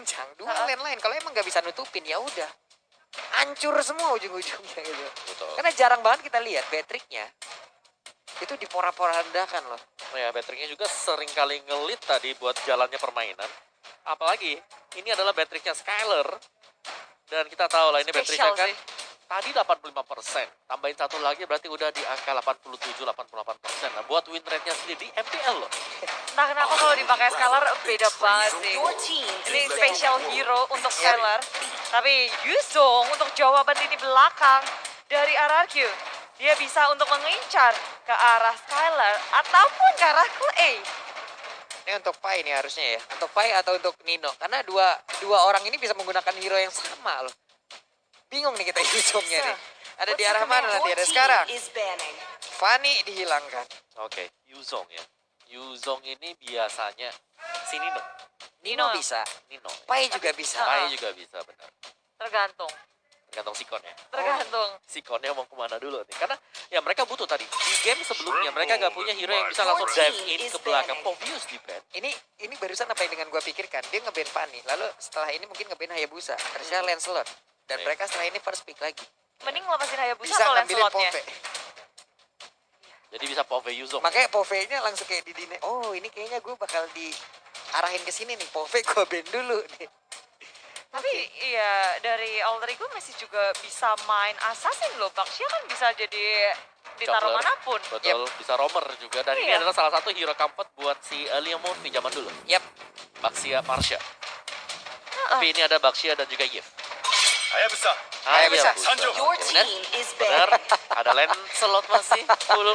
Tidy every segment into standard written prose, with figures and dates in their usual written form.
pincang, dua lane lain. Kalau emang nggak bisa nutupin ya udah, hancur semua ujung-ujungnya gitu. Betul. Karena jarang banget kita lihat Beatrix-nya itu dipora-porandakan loh. Ya, Beatrix-nya juga sering kali ngelit tadi buat jalannya permainan. Apalagi ini adalah Beatrix-nya Skyler. Dan kita tahu lah ini Beatrix-nya kan tadi 85%. Tambahin satu lagi berarti udah di angka 87-88%. Nah, buat win rate-nya sendiri di MPL loh. Nah, kenapa kalau dipakai Skylar beda banget sih. Ini special hero untuk Skylar. Tapi Yuzong untuk jawaban lini belakang dari RRQ. Dia bisa untuk mengincar ke arah Skylar ataupun ke arah Clay. Ini untuk Pai nih harusnya ya. Untuk Pai atau untuk Nino. Karena dua orang ini bisa menggunakan hero yang sama loh. Bingung nih kita Yuzongnya nih. Ada di arah mana nanti? Ada sekarang. Fanny dihilangkan. Oke, Yuzong ya. Yuzong ini biasanya si Nino. Nino bisa. Nino. Ya. Pai juga bisa. Pai juga bisa, benar. Tergantung. Tergantung Sikon ya. Tergantung. Sikonnya mau kemana dulu nih. Karena ya mereka butuh tadi. Di game sebelumnya mereka gak punya hero yang bisa langsung dive in ke belakang. Povius di ban. Ini barusan apa yang dengan gua pikirkan. Dia nge-ban Fanny. Lalu setelah ini mungkin nge-ban Hayabusa. Harusnya Lancelot. Dan mereka setelah ini first pick lagi. Mending lepasin Hayabusa Bisa atau ngambilin Lancelotnya. Pove. Jadi bisa Pove Yuzong. Makanya Pove-nya langsung kayak di dine. Oh ini kayaknya gue bakal diarahin ke sini nih. Pove gue ban dulu nih. Tapi iya dari Alter Ego masih juga bisa main assassin loh. Baxia kan bisa jadi ditaruh Juggler. manapun. Betul, bisa roamer juga. Dan ini Iya. adalah salah satu hero comfort buat si Liam Murphy zaman dulu. Yap. Baxia Marsha. Tapi ini ada Baxia dan juga Yves. Hayabusa. Hayabusa. Sanjo. Benar, ada Lancelot masih full.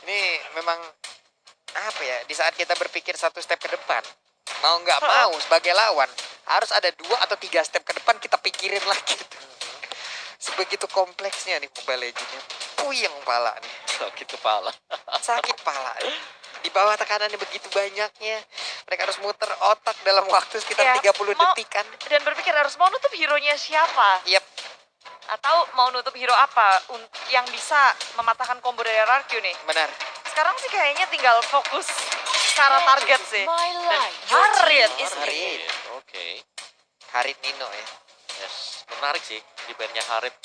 Ini memang apa ya? Di saat kita berpikir satu step ke depan, mau nggak mau sebagai lawan harus ada 2 atau 3 step ke depan kita pikirin lagi. Sebegitu kompleksnya nih Mobile Legends-nya. Puyeng pala nih. Sakit kepala. Sakit pala nih. Di bawah tekanannya begitu banyaknya, mereka harus muter otak dalam waktu sekitar Ya, 30 mau- detikan. Dan berpikir harus mau nutup hero-nya siapa. Yap. Atau mau nutup hero apa yang bisa mematahkan combo dari RRQ nih. Benar. Sekarang sih kayaknya tinggal fokus ke arah target sih. Dan Harriet. Harit. Oke. Harit Nino ya. Yes, menarik sih di bandnya Harit.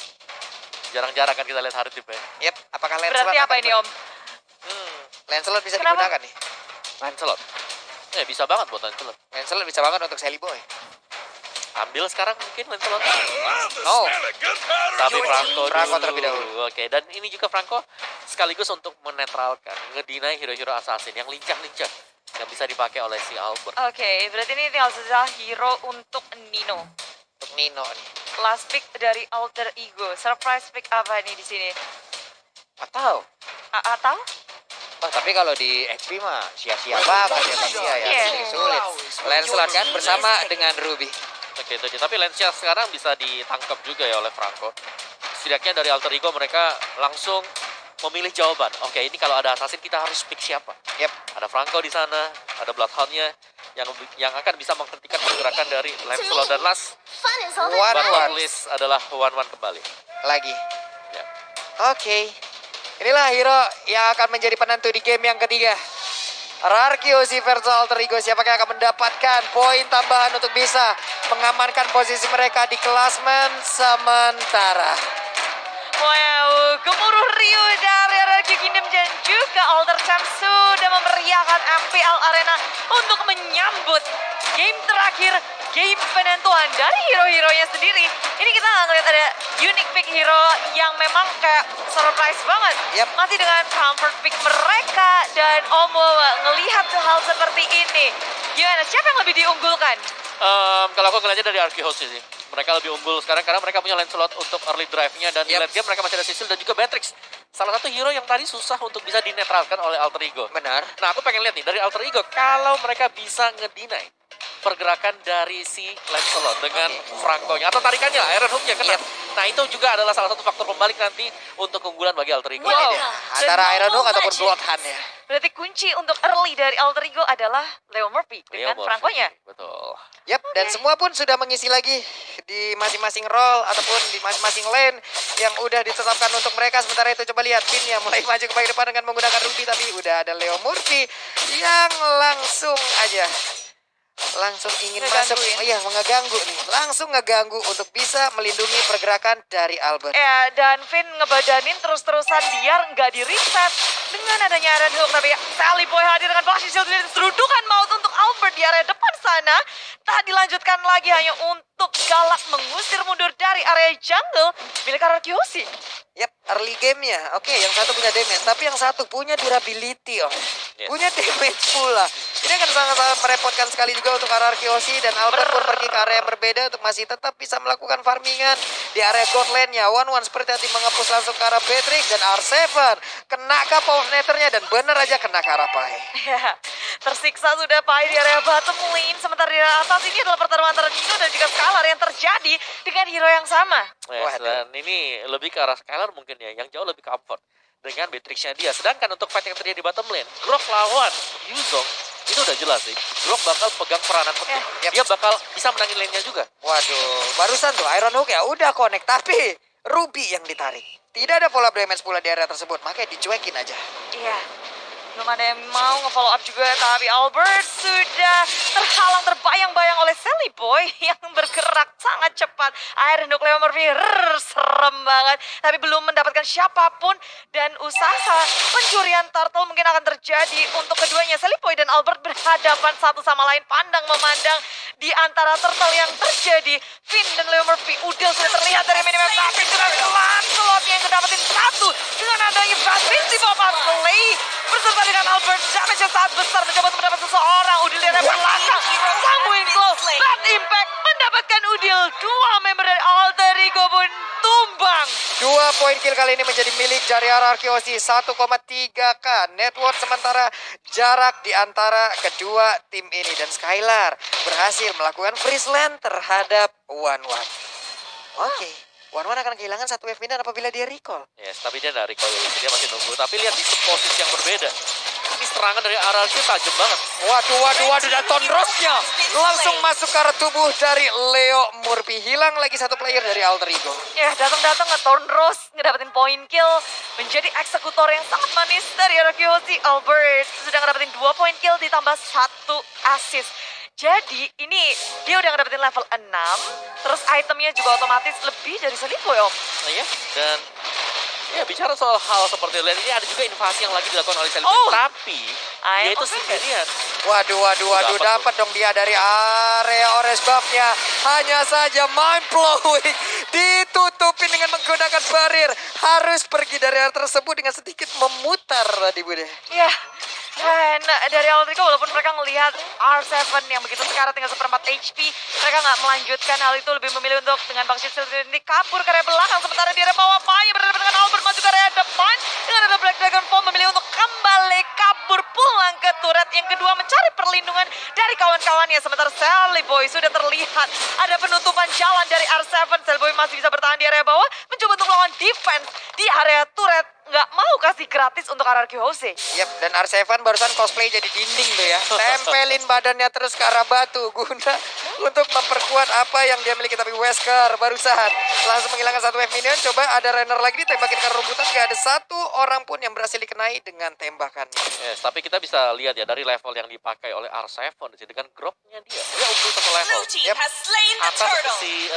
Jarang-jarang kan kita lihat Harit di band. Yap. Apakah Lancelot Berarti apa akan ini Om? Lancelot bisa Kenapa? digunakan nih. Lancelot. Ya bisa banget buat Lancelot. Lancelot bisa banget untuk Sally Boy. Ambil sekarang mungkin Lancelot. Oh. Tapi Franco Franco dulu. terlebih dahulu. Oke, dan ini juga Franco sekaligus untuk menetralkan, ngedinai hero-hero assassin yang lincah-lincah yang bisa dipakai oleh si Albert. Oke, berarti ini tinggal sisa hero untuk Nino. Untuk Nino nih. Last pick dari Alter Ego. Surprise pick apa nih di sini? Atau Atau? oh tapi kalau di XP mah sia-sia banget ya Mas ya. Iya. Sulit. Lancelot kan bersama dengan Ruby. Oke, itu dia. Tapi Lancia sekarang bisa ditangkap juga ya oleh Franco. Setidaknya dari Alter Ego mereka langsung memilih jawaban. Oke, ini kalau ada assassin kita harus pick siapa? Yap. Ada Franco di sana, ada Bloodhound-nya yang akan bisa menghentikan pergerakan dari Lancelot dan last One bucket one list adalah 1-1 kembali. lagi. Ya. Oke. Inilah hero yang akan menjadi penentu di game yang ketiga. RRQ versus Alter Ego. Siapakah yang akan mendapatkan poin tambahan untuk bisa mengamankan posisi mereka di klasmen sementara. Wow, gemuruh riuh dari RRQ Kingdom dan juga Alter Champ sudah memeriahkan MPL Arena untuk menyambut game terakhir, game penentuan dari hero-heronya sendiri. Ini kita nggak ngeliat ada unique pick hero yang memang kayak surprise banget. Yap. Masih dengan comfort pick mereka dan Omo ngelihat hal seperti ini. Gimana? Siapa yang lebih diunggulkan? Kalau aku ngeliatnya dari RQ Host sih. Mereka lebih unggul sekarang karena mereka punya Lancelot untuk early drive-nya dan di Yep. late game mereka masih ada Cecil dan juga Beatrix. Salah satu hero yang tadi susah untuk bisa dinetralkan oleh Alter Ego. Benar. Nah, aku pengen lihat nih dari Alter Ego kalau mereka bisa ngedinai pergerakan dari si Lancelot dengan Franco-nya atau tarikannya Iron Hook-nya kena. Yep. Nah itu juga adalah salah satu faktor pembalik nanti untuk keunggulan bagi Alter Ego. Wow. Antara Iron Hook ataupun Legend. Bloodhound ya. Berarti kunci untuk early dari Alter Ego adalah Leo Murphy dengan Leo Murphy. Franco-nya. Betul. Yap, dan semua pun sudah mengisi lagi di masing-masing role ataupun di masing-masing lane yang udah ditetapkan untuk mereka. Sementara itu coba lihat Pinnya mulai maju ke bagian depan dengan menggunakan Ruby, tapi udah ada Leo Murphy yang langsung ingin masuk, ngeganggu nih, langsung ngeganggu untuk bisa melindungi pergerakan dari Albert. Ya, dan Finn ngebadanin terus-terusan biar nggak di reset dengan adanya Iron Hook. Tapi Sally Boy hadir dengan Boxing Shield dan serudukan maut untuk Albert di area depan sana. Tak dilanjutkan lagi hanya untuk galak mengusir mundur dari area jungle milik Ararkiosi. Yap, early game-nya. Oke, yang satu punya damage, tapi yang satu punya durability, Om. Yes. Punya damage pula. Ini akan sangat-sangat merepotkan sekali juga untuk Ararkiosi, dan Albert pun pergi ke area yang berbeda untuk masih tetap bisa melakukan farmingan di area god lane-nya. 1-1 seperti tadi mengepus langsung ke arah Beatrix dan R7. Kena ke power netternya dan bener aja kena ke arah Pai. Ya, tersiksa sudah Pai di area bottom lane. Sementara di area atas ini adalah pertarungan antara Nino dan juga Scalar yang terjadi dengan hero yang sama. Yes, dan ini lebih ke arah Skylar mungkin ya, yang jauh lebih comfort dengan Beatrix-nya dia. Sedangkan untuk fight yang terjadi di bottom lane, Grok lawan Yuzong, itu udah jelas sih. Grok bakal pegang peranan penting. Dia bakal bisa menangin lane-nya juga. Waduh, barusan tuh Iron Hook ya udah connect, tapi Ruby yang ditarik. Tidak ada follow up damage pula di area tersebut, makanya dicuekin aja. Iya, belum ada yang mau nge-follow up juga, tapi Albert sudah terhalang terbayang-bayang oleh Sally Boy yang bergerak sangat cepat. Iron Hook Leo Murphy, serem banget. Tapi belum mendapatkan siapapun, dan usaha pencurian turtle mungkin akan terjadi untuk keduanya. Sally Boy dan Albert berhadapan satu sama lain, pandang memandang di antara turtle yang terjadi. Finn dan Leo Murphy udah sudah terlihat dari minimap, tapi sudah Lancelot yang ngedapetin satu dengan adanya Fast Vinci pop-up play beserta dengan Albert. Damage yang sangat besar mencoba untuk mendapat seseorang. Udil di area belakang, Sangwing Glow, Bad Impact mendapatkan Udil. Dua member dari Alter Ego pun tumbang. 2 poin kill kali ini menjadi milik dari Ararkiosi, 1,3k net worth, sementara jarak di antara kedua tim ini. Dan Skylar berhasil melakukan freeze land terhadap 1-1. Oke, 1-1 akan kehilangan satu wave minion apabila dia recall. Yes, tapi dia dari recall dulu, dia masih nunggu. Tapi lihat di posisi yang berbeda. Ini serangan dari RRQ tajam banget. Waduh, dan Tonrosnya langsung masuk ke arah tubuh dari Leo Murphy. Hilang lagi satu player dari Alter Ego. Ya, datang-datang nge-turn Rose, ngedapetin poin kill. Menjadi eksekutor yang sangat manis dari Ararkiosi. Albert sudah ngedapetin 2 poin kill ditambah 1 assist. Jadi ini dia udah ngedapetin level 6, terus itemnya juga otomatis lebih dari Sally Boy, Om. Nah, ya, dan ya bicara soal hal seperti ini ada juga invasi yang lagi dilakukan oleh Sally Boy, Oh. tapi I dia itu am sendirian. Waduh, dapat dong dia dari area orange buff-nya. Hanya saja mind blowing. Ditutupin dengan menggunakan barir. Harus pergi dari area tersebut dengan sedikit memutar tadi, Bude. Ya, dan dari Alter Ego walaupun mereka ngelihat R7 yang begitu sekarat tinggal 1/4 HP, mereka nggak melanjutkan hal itu, lebih memilih untuk dengan Bang Shield ini kabur ke area belakang. Sementara di area bawah Pai berhadapan dengan Albert maju ke area depan dengan ada Black Dragon Fall memilih untuk kembali kabur pulang ke turret yang kedua mencari perlindungan dari kawan-kawannya. Sementara Sally Boy sudah terlihat ada penutupan jalan dari R7. Sally Boy masih bisa bertahan di area bawah, mencoba untuk melawan defense di area turret. Nggak mau kasih gratis untuk Ararkiosi. Yap, dan R7 barusan cosplay jadi dinding tuh ya. Tempelin badannya terus ke arah batu guna untuk memperkuat apa yang dia miliki. Tapi Wesker barusan langsung menghilangkan satu wave minion. Coba ada runner lagi ditembakin ke rumputan. Gak ada satu orang pun yang berhasil dikenai dengan tembakannya. Yes, tapi kita bisa lihat ya dari level yang dipakai oleh R7 dengan groknya dia unggul satu level. Yep. Atas si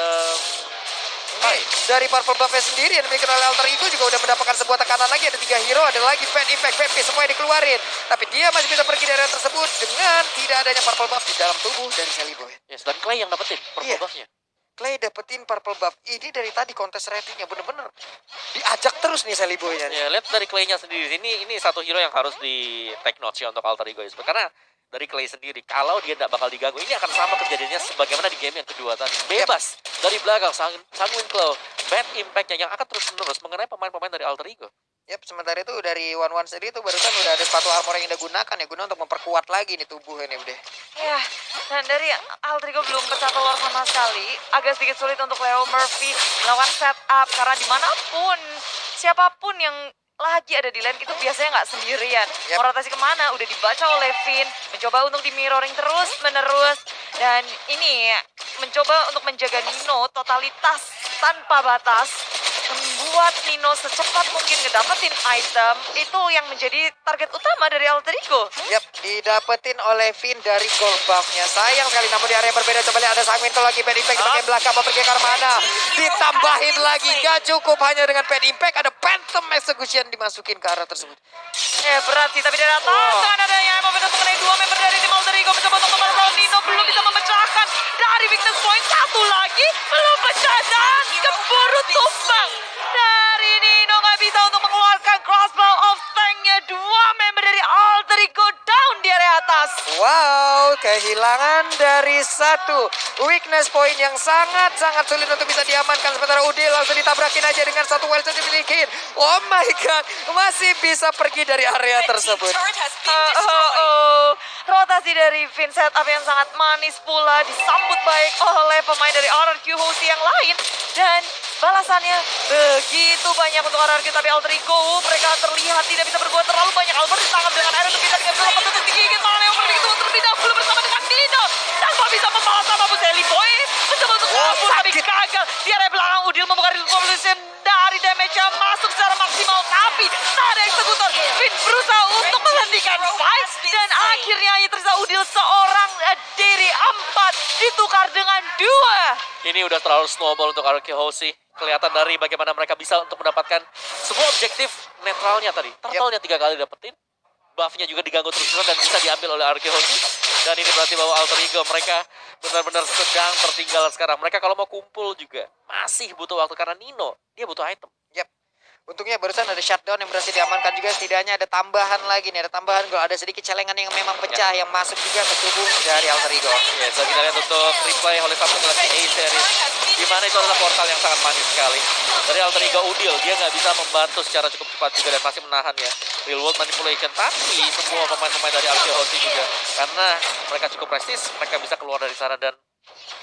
Oke, dari Purple Buff-nya sendiri yang dimiliki oleh Alter Ego juga udah mendapatkan sebuah tekanan lagi. Ada 3 hero, ada lagi Bad Impact, VP, semuanya dikeluarin. Tapi dia masih bisa pergi dari area tersebut dengan tidak adanya Purple Buff di dalam tubuh dari Sally Boy. Yes, dan Clay yang dapetin purple Iya. buff-nya. Clay dapetin Purple Buff. Ini dari tadi kontes ratingnya bener-bener diajak terus nih Sally Boy-nya. Ya, lihat dari Clay-nya sendiri. Ini satu hero yang harus di take note ya untuk Alter Ego. Karena dari Clay sendiri, kalau dia tidak bakal diganggu, ini akan sama kejadiannya sebagaimana di game yang kedua tadi. Bebas dari belakang, Sangwin Claw, Bad Impact-nya yang akan terus-menerus mengenai pemain-pemain dari Alter Ego. Yap, sementara itu dari One sendiri itu barusan udah ada sepatu armor yang udah gunakan ya, guna untuk memperkuat lagi nih tubuh ini udah. Ya, dan dari Aldrigo belum pecah telur sama sekali. Agak sedikit sulit untuk Leo Murphy melakukan setup karena dimanapun, siapapun yang lagi ada di lane itu biasanya nggak sendirian. Yep. Mau rotasi kemana? Udah dibaca oleh Finn, mencoba untuk di mirroring terus menerus. Dan ini mencoba untuk menjaga Nino totalitas tanpa batas. Membuat Nino secepat mungkin ngedapetin item, itu yang menjadi target utama dari Aldrigo. Yap, didapetin oleh Finn dari gold buff-nya. Sayang sekali, namun di area yang berbeda. Coba lihat ada Sangmin kalau lagi Bad Impact di bagian belakang. Mau pergi ke arah mana? Ditambahin lagi, gak cukup hanya dengan Bad Impact. Ada Phantom Execution dimasukin ke arah tersebut. Berat sih, tapi dari atas dengan adanya momentum mengenai dua member dari tim Aldrigo mencoba untuk membalas Nino, belum bisa memecahkan dari weakness point. Satu lagi, belum pecah dan keburu tumbang. Dari Nino nggak bisa untuk mengeluarkan crossbow of tank-nya. Dua member dari Aldrigo down di area atas. Wow, kehilangan dari satu weakness point yang sangat-sangat sulit untuk bisa diamankan. Sementara Udil langsung ditabrakin aja dengan satu well shot dimiliki. Oh my god, masih bisa pergi dari area tersebut. Rotasi dari Vincent apa yang sangat manis pula disambut baik oleh pemain dari RRQ host yang lain. Dan balasannya begitu banyak untuk RRQ, tapi Aldrigo mereka terlihat tidak bisa berbuat terlalu banyak. Albert ditangkap dengan air untuk bisa dengan beberapa bentuk digigit malah Leo Murphy itu terlebih dahulu bersama dengan Nino. Tanpa bisa membalas apapun, Sally Boy mencoba untuk kabur tapi gagal. Di area belakang Udil membuka revolution dari damage-nya masuk secara maksimal, tapi tak ada eksekutor. Finn berusaha untuk menghentikan fight dan akhirnya hanya tersisa Udil seorang diri, 4 ditukar dengan 2. Ini udah terlalu snowball untuk RRQ Hoshi. Kelihatan dari bagaimana mereka bisa untuk mendapatkan semua objektif netralnya tadi. Turtle-nya 3 kali dapetin. Buff-nya juga diganggu terus-terusan dan bisa diambil oleh RRQ Hoshi. Dan ini berarti bahwa Alter Ego mereka benar-benar sedang tertinggal sekarang. Mereka kalau mau kumpul juga masih butuh waktu karena Nino, dia butuh item. Yap. Untungnya barusan ada shutdown yang berhasil diamankan juga. Setidaknya ada tambahan lagi nih. Ada tambahan kalau ada sedikit celengan yang memang pecah. Yang masuk juga ke tubuh dari Alter Ego. Ya, so kita lihat untuk replay oleh Samsung Galaxy A series. Dimana itu adalah portal yang sangat manis sekali. Dari Alter Ego Udil, dia nggak bisa membantu secara cukup cepat juga dan masih menahan ya. Real world manipulation. Tapi semua pemain-pemain dari RRQ Hoshi juga. Karena mereka cukup prestis, mereka bisa keluar dari sana dan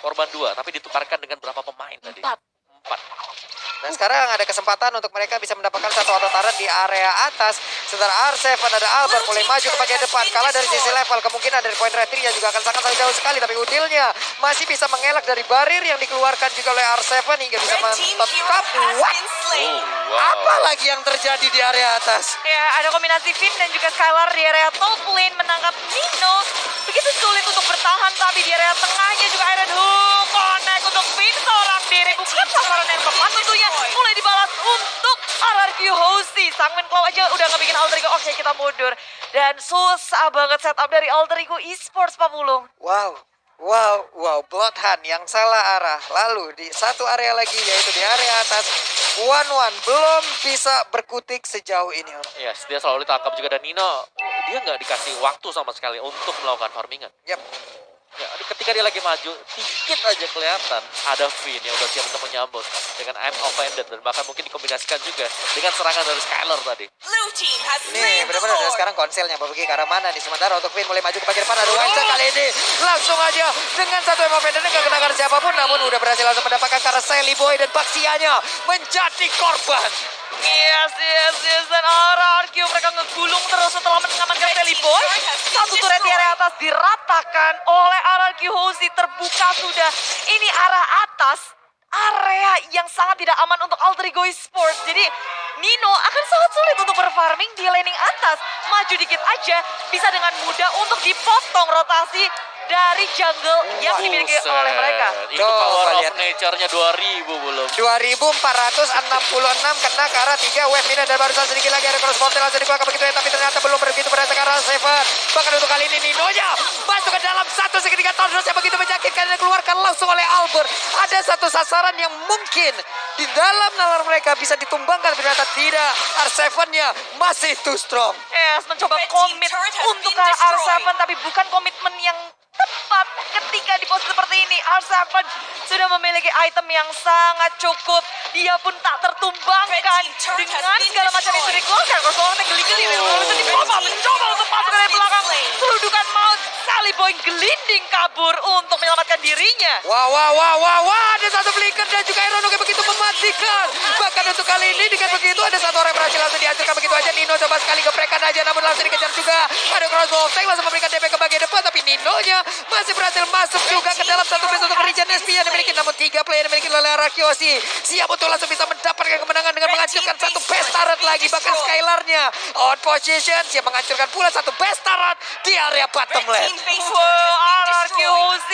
korban 2. Tapi ditukarkan dengan berapa pemain tadi? 4. Dan sekarang ada kesempatan untuk mereka bisa mendapatkan satu auto turret di area atas. Sementara R7 ada Albert mulai maju ke bagian depan. Kalah dari sisi level, kemungkinan dari point retry juga akan sangat jauh sekali. Tapi Udilnya masih bisa mengelak dari barir yang dikeluarkan juga oleh R7 hingga bisa tetap. What? Apalagi yang terjadi di area atas? Ya, ada kombinasi Finn dan juga Skylar di area top lane menangkap Nino. Begitu sulit untuk bertahan, tapi di area tengahnya juga Iron Hook connect untuk Finn. Seorang diri bukan sasaran yang tepat tentunya. Mulai dibalas untuk RRQ Hoshi. Sangmin Claw aja udah nggak bikin Alter Ego. Oke, kita mundur. Dan susah banget setup dari Alter Ego Esports, Pak Pulung. Wow, Bloodhound yang salah arah. Lalu di satu area lagi yaitu di area atas. One belum bisa berkutik sejauh ini. Yes, dia selalu ditangkap juga dan Nino, dia nggak dikasih waktu sama sekali untuk melakukan farmingan. Yap. Ya, ketika dia lagi maju, dikit aja kelihatan ada Finn yang udah siap untuk menyambut dengan I'm offended dan bahkan mungkin dikombinasikan juga dengan serangan dari Skylar tadi. Nih, benar-benar dari sekarang konselnya mau pergi ke arah mana nih. Sementara untuk Finn mulai maju ke bagian depan. Ada Winston kali ini langsung aja dengan satu I'm offended nggak kenakan siapapun, namun udah berhasil langsung mendapatkan karena Sally Boy dan Baxianya menjadi korban. Yes. Dan RRQ mereka ngegulung terus setelah mengamankan Sally Boy. Satu turret di area atas diratakan oleh RRQ Hoshi. Terbuka sudah. Ini arah atas. Area yang sangat tidak aman untuk Alter Ego Esports. Jadi Nino akan sangat sulit untuk berfarming di laning atas. Maju dikit aja bisa dengan mudah untuk dipotong rotasi dari jungle yang dimiliki oleh mereka. Itu power of nature-nya 2000 belum. 2466 kena ke arah 3 wave mina dan barusan sedikit lagi ada cross portal langsung dikeluarkan begitu ya, tapi ternyata belum begitu berhasil ke arah Seven. Bahkan untuk kali ini Ninonya masuk ke dalam satu segitiga tornado yang begitu menyakitkan dan dikeluarkan langsung oleh Albert. Ada satu sasaran yang mungkin di dalam nalar mereka bisa ditumbangkan, ternyata tidak. R7-nya masih too strong. Yes, mencoba komit untuk ke R7 tapi bukan komitmen yang tepat ketika di posisi seperti ini. R7 sudah memiliki item yang sangat cukup dia pun tak tertumbangkan dengan segala macam itu dikeluarkan. Crossbow yang geli-geli mencoba untuk masuk dari belakang. Keludukan maut, Sally Boy gelinding kabur untuk menyelamatkan dirinya. Wah, ada satu flicker dan juga Aeronuke begitu mematikan. Bahkan untuk kali ini dengan begitu ada satu orang yang berhasil langsung dihancurkan begitu aja. Nino coba sekali geprekan aja namun langsung dikejar juga. Ada crossbow tank langsung memberikan DP ke bagian depan tapi Ninonya masih berhasil masuk juga ke dalam satu base untuk regen SP yang dimiliki. Namun 3 player yang dimiliki oleh Rakyoshi siap untuk langsung bisa mendapatkan kemenangan dengan menghancurkan satu base turret lagi. Bahkan Skylar-nya on position siap menghancurkan pula satu base turret di area bottom lane. RRQC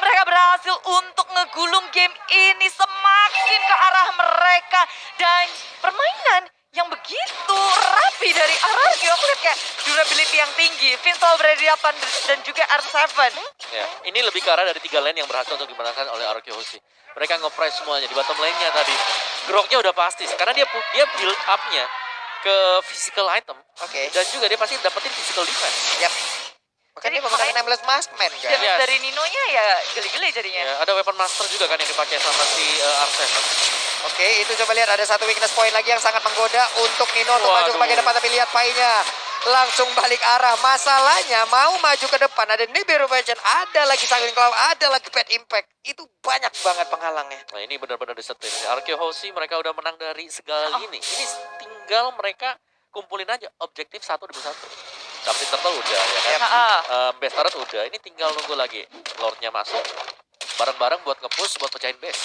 mereka berhasil untuk ngegulung game ini semakin ke arah mereka dan permainan yang begitu rapi dari RRQ. Aku lihat kayak durability yang tinggi. Finn selalu berada di 8 dan juga R7. Ya, ini lebih ke arah dari 3 lane yang berhasil untuk dimenangkan oleh RRQ. Mereka nge-press semuanya di bottom lane-nya tadi. Groknya udah pasti karena dia build up-nya ke physical item. Oke. Dan juga dia pasti dapetin physical defense. Yap. Makanya dia menggunakan Nameless Maskman kan. Damage dari Ninonya ya geli-geli jadinya. Ya, ada weapon master juga kan yang dipakai sama si R7. Oke, itu coba lihat ada satu weakness point lagi yang sangat menggoda untuk Nino untuk maju ke bagian depan. Tapi lihat Pai-nya langsung balik arah. Masalahnya mau maju ke depan ada Nibiru Legend, ada lagi Sanguine Claw, ada lagi Bad Impact. Itu banyak banget penghalangnya. Nah ini benar-benar disetir. RRQ mereka udah menang dari segala ini. Ini tinggal mereka kumpulin aja objektif satu demi satu. Tapi turtle udah ya kan. Base turret udah. Ini tinggal nunggu lagi Lordnya masuk. Bareng-bareng buat nge-push, buat pecahin base.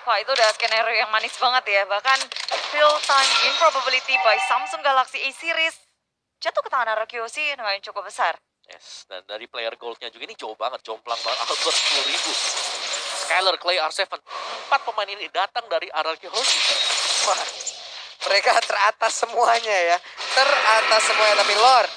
Wah itu udah skenario yang manis banget ya. Bahkan real time win probability by Samsung Galaxy A Series jatuh ke tangan RRQ dengan yang cukup besar. Yes, dan dari player goldnya juga ini jauh banget, jomplang banget. Albert 10.000. Skylar, Clay, R7. 4 pemain ini datang dari RRQ. Wah, mereka teratas semuanya ya. Teratas semuanya. Tapi Lord,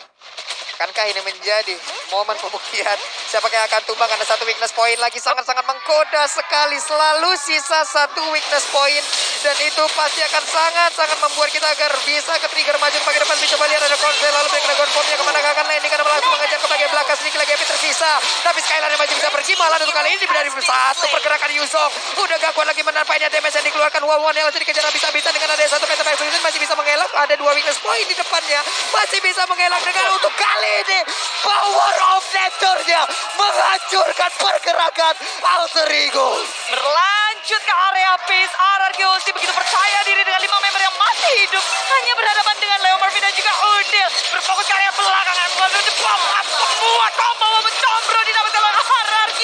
akankah ini menjadi momen pembuktian siapa yang akan tumbang? Ada satu weakness point lagi sangat-sangat menggoda sekali. Selalu sisa satu weakness point dan itu pasti akan sangat-sangat membuat kita agar bisa ke trigger maju ke bagian depan. Coba lihat ada Konsel lalu mereka ada formnya kemana akan landing karena langsung mengejar ke bagian belakang. Sedikit lagi Epi tersisa tapi Skylar yang maju bisa pergi malah untuk kali ini dari satu pergerakan Yuzong udah gak kuat lagi menampainya damage yang dikeluarkan. Wall-one yang langsung dikejar habis-habisan dengan ada satu peta execution masih bisa mengelak. Ada 2 weakness point di depannya masih bisa mengelak dengan untuk kali ini power of nature-nya menghancurkan pergerakan Alter Ego. Berlanjut ke area base, RRQ begitu percaya diri dengan 5 member yang masih hidup. Hanya berhadapan dengan Leo Murphy dan juga Udil. Berfokus ke area belakang, mengambil depan. Semua combo mencombro didapatkan oleh RRQ.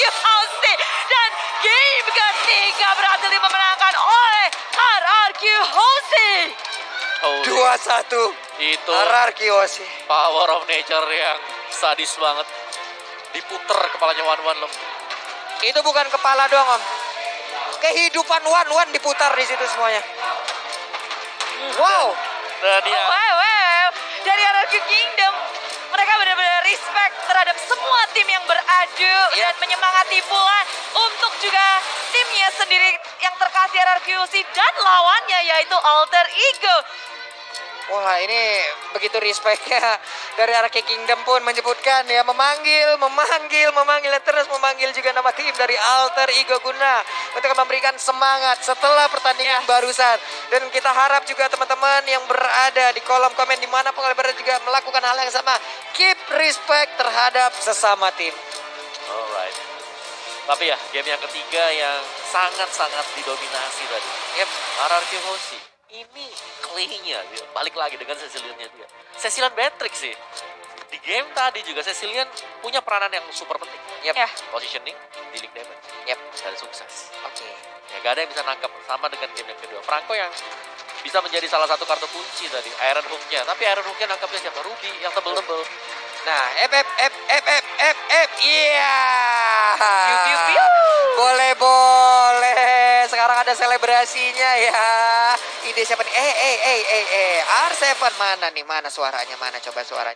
Dan game ketiga berhasil dimenangkan oleh RRQ. 2-1 Itu RRQ. power of nature yang sadis banget. Diputer kepalanya Wan loh. Itu bukan kepala doang, Om. Kehidupan Wan diputar di situ semuanya. Wow. Dan dia Wow. Dari RRQ Kingdom, mereka benar-benar respect terhadap semua tim yang beradu dan menyemangati pula untuk juga timnya sendiri yang terkasih RRQC dan lawannya yaitu Alter Ego. Wah, ini begitu respectnya dari RRQ Kingdom pun menyebutkan ya memanggil terus memanggil juga nama tim dari Alter Ego guna untuk memberikan semangat setelah pertandingan barusan. Dan kita harap juga teman-teman yang berada di kolom komen dimanapun kalian berada juga melakukan hal yang sama. Keep respect terhadap sesama tim. alright. Tapi ya game yang ketiga yang sangat-sangat didominasi tadi. RRQ Hoshi. Ini Clay-nya dia balik lagi dengan Cecilian-nya dia. Cecilian Beatrix sih. Di game tadi juga Cecilian punya peranan yang super penting. Positioning, dealing damage. Dan sukses. Ya gak ada yang bisa nangkap sama dengan game yang kedua. Franco yang bisa menjadi salah satu kartu kunci tadi. Iron Hook-nya. Tapi Iron Hook-nya nangkapnya siapa? Ruby yang tebel-tebel. Nah, iya. Boleh. Sekarang ada selebrasinya ya. Ide siapa nih? R7 mana nih? Mana suaranya? Mana coba suaranya?